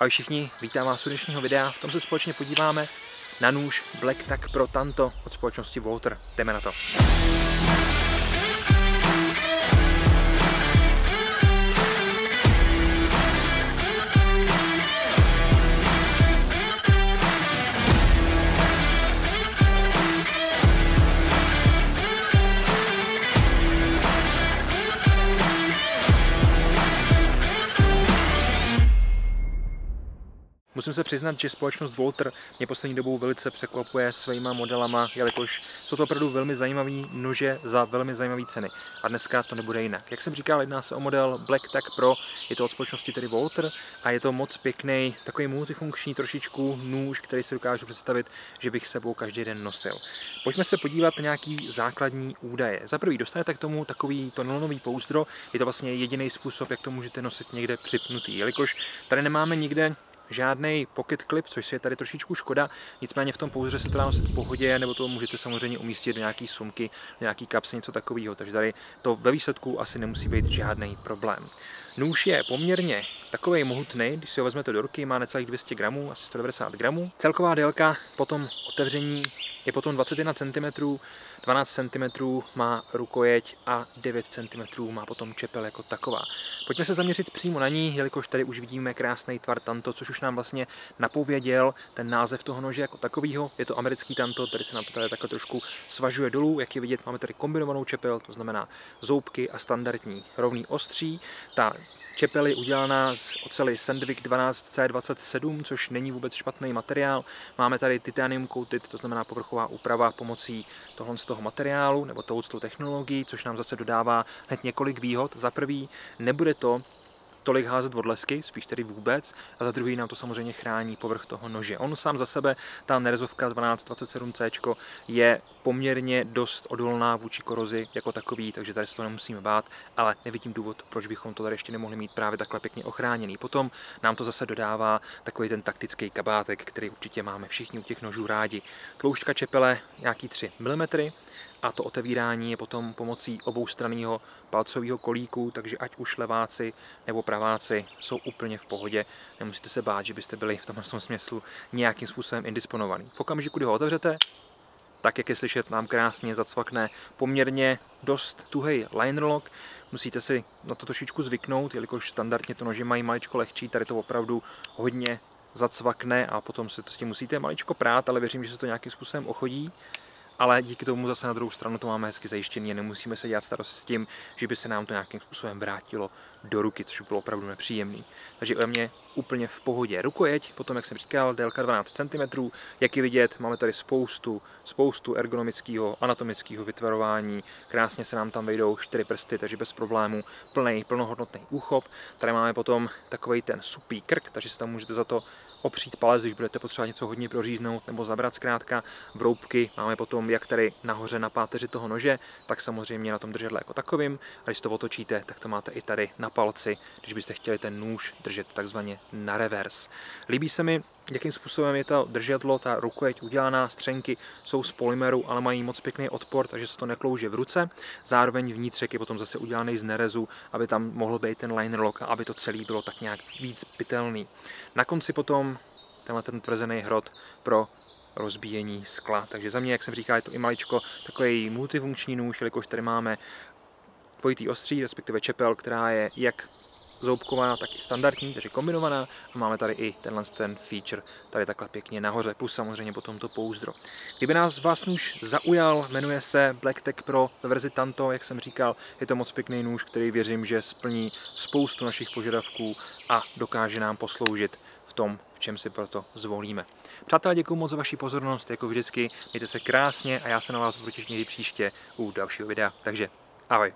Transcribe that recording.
Ahoj všichni, vítám vás u dnešního videa. V tom se společně podíváme na nůž Black Tack Pro Tanto od společnosti Walther. Jdeme na to. Musím se přiznat, že společnost Walther mě poslední dobou velice překvapuje svýma modelama, jelikož jsou to opravdu velmi zajímavý nože za velmi zajímavé ceny. A dneska to nebude jinak. Jak jsem říkal, jedná se o model Black Tack Pro, je to od společnosti tedy Walther a je to moc pěkný, takový multifunkční trošičku nůž, který si dokážu představit, že bych sebou každý den nosil. Pojďme se podívat na nějaký základní údaje. Za prvý dostanete k tomu takový to nylonový pouzdro, je to vlastně jediný způsob, jak to můžete nosit někde připnutý, jelikož tady nemáme nikde žádný pocket clip, což je tady trošičku škoda, nicméně v tom pouzdře se to dá nosit v pohodě, nebo to můžete samozřejmě umístit do nějaký sumky, do nějaký kapsy, něco takového, takže tady to ve výsledku asi nemusí být žádný problém. Nůž je poměrně takovej mohutný, když si ho vezmete do ruky, má necelých 200 gramů, asi 190 gramů. Celková délka po tom otevření je potom 21 cm, 12 cm má rukojeť a 9 cm má potom čepel jako taková. Pojďme se zaměřit přímo na ní, jelikož tady už vidíme krásný tvar Tanto, což už nám vlastně napověděl ten název toho nože jako takového. Je to americký Tanto, tady se nám to tady takhle trošku svažuje dolů, jak je vidět, máme tady kombinovanou čepel, to znamená zoubky a standardní rovný ostří. Ta čepel je udělaná z oceli Sandvik 12C27, což není vůbec špatný materiál. Máme tady titanium coated, to znamená povrchová úprava pomocí tohle z toho materiálu nebo touto technologií, což nám zase dodává hned několik výhod. Za prvý, nebude to tolik házet odlesky, spíš tedy vůbec, a za druhý nám to samozřejmě chrání povrch toho nože. On sám za sebe, ta nerezovka 1227C, je poměrně dost odolná vůči korozi jako takový, takže tady se to nemusíme bát, ale nevidím důvod, proč bychom to tady ještě nemohli mít právě takhle pěkně ochráněný. Potom nám to zase dodává takový ten taktický kabátek, který určitě máme všichni u těch nožů rádi. Tloušťka čepele nějaký 3 mm a to otevírání je potom pomocí oboustranného palcového kolíku, takže ať už leváci nebo praváci jsou úplně v pohodě, nemusíte se bát, že byste byli v tomhle smyslu nějakým způsobem indisponovaný. V okamžiku, kdy ho otevřete, tak jak je slyšet, nám krásně zacvakne poměrně dost tuhej liner lock. Musíte si na to trošičku zvyknout, jelikož standardně to nože mají maličko lehčí, tady to opravdu hodně zacvakne a potom se to s tím musíte maličko prát, ale věřím, že se to nějakým způsobem ochodí. Ale díky tomu zase na druhou stranu to máme hezky zajištěný a nemusíme se dělat starost s tím, že by se nám to nějakým způsobem vrátilo do ruky, což by bylo opravdu nepříjemný. Takže u mě úplně v pohodě. Rukojeť, potom, jak jsem říkal, délka 12 cm. Jak je vidět, máme tady spoustu ergonomického, anatomického vytvarování. Krásně se nám tam vejdou 4 prsty, takže bez problémů plnohodnotný úchop. Tady máme potom takový ten supý krk, takže si tam můžete za to opřít palec, když budete potřebovat něco hodně proříznout nebo zabrat zkrátka. Vroubky máme potom jak tady nahoře na páteři toho nože, tak samozřejmě na tom držadle jako takovým. A když to otočíte, tak to máte i tady na palci, když byste chtěli ten nůž držet takzvaně na revers. Líbí se mi, jakým způsobem je to držadlo, ta rukojeť udělaná, střenky jsou z polymeru, ale mají moc pěkný odpor, takže se to neklouže v ruce. Zároveň vnitřek je potom zase udělaný z nerezu, aby tam mohl být ten liner lock a aby to celé bylo tak nějak víc pitelný. Na konci potom tenhle ten tvrzený hrot pro rozbíjení skla. Takže za mě, jak jsem říkal, je to i maličko takový multifunkční nůž, jelikož tady máme dvojitý ostří, respektive čepel, která je jak zoubkovaná, tak i standardní, takže kombinovaná, a máme tady i ten feature tady takhle pěkně nahoře, plus samozřejmě potom to pouzdro. Kdyby vás nůž zaujal, jmenuje se Black Tack Pro ve verzi Tanto, jak jsem říkal, je to moc pěkný nůž, který věřím, že splní spoustu našich požadavků a dokáže nám posloužit v tom, v čem si proto zvolíme. Přátelé, děkuji moc za vaši pozornost, jako vždycky, mějte se krásně a já se na vás budu těšit někdy příště u dalšího videa, takže ahoj.